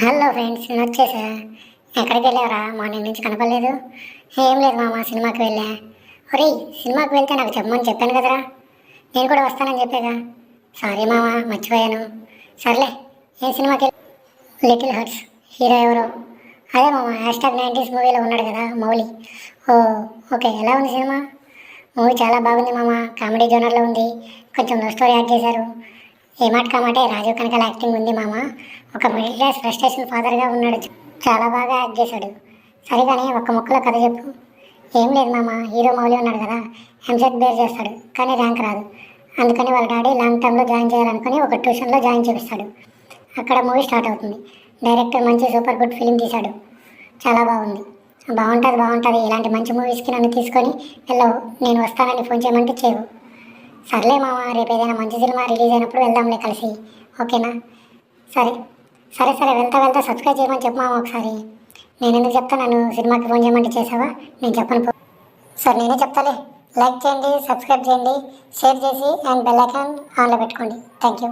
Hello friends, నేను వచ్చేసా. ఎక్కడికి వెళ్ళావరా? మార్నింగ్ నుంచి కనపడలేదు. ఏం లేదు మామ, సినిమాకి వెళ్ళా. ఒరేయ్, సినిమాకి వెళ్తే నాకు చెప్పమని చెప్పాను కదరా. నేను కూడా వస్తానని చెప్పాగా. సారీ మామ, మర్చిపోయాను. సర్లే, ఏ సినిమాకి లిటిల్ హార్ట్స్. హీరో ఎవరో? అదే మామ, #90s మూవీలో ఉన్నాడు కదా, మౌలి. ఓ, ఓకే. ఎలా ఉంది సినిమా? మూవీ చాలా బాగుంది మామ. కామెడీ జోనర్లో ఉంది. కొంచెం లవ్ స్టోరీ యాడ్ చేశారు. ఏ మాట కామాటే రాజీవ్ కనకాల యాక్టింగ్ ఉంది మామ. ఒక మిడిల్ క్లాస్ ఫ్రస్ట్రేషన్ ఫాదర్గా ఉన్నాడు. చాలా బాగా యాక్ట్ చేశాడు. సరే కానీ ఒక్క ముక్కలో కథ చెప్పు. ఏం లేదు మామ, హీరో మౌలి ఉన్నాడు కదా, ఎంసెట్ బేర్ చేస్తాడు కానీ ర్యాంక్ రాదు. అందుకని వాళ్ళ డాడీ లాంగ్ టర్మ్లో జాయిన్ చేయాలనుకుని ఒక ట్యూషన్లో జాయిన్ చేపిస్తాడు. అక్కడ మూవీ స్టార్ట్ అవుతుంది. డైరెక్టర్ మంచి సూపర్ గుడ్ ఫిలిం తీశాడు. చాలా బాగుంది. బాగుంటుంది. ఇలాంటి మంచి మూవీస్కి నన్ను తీసుకొని వెళ్ళవు. నేను వస్తానని ఫోన్ చేయమంటే చేయవు. సర్లే మామ, రేపు ఏదైనా మంచి సినిమా రిలీజ్ అయినప్పుడు వెళ్దాంలే కలిసి. ఓకేనా? సరే సరే వెళ్తా సబ్స్క్రైబ్ చేయమని చెప్పు మామ ఒకసారి. నేను ఎందుకు చెప్తా? నన్ను సినిమాకి ఫోన్ చేయమంటే చేసావా? నేను చెప్పను పో. సరే నేనే చెప్తాలే. లైక్ చేయండి, సబ్స్క్రైబ్ చేయండి, షేర్ చేసి అండ్ బెల్ ఐకాన్ ఆన్లో పెట్టుకోండి. Thank you.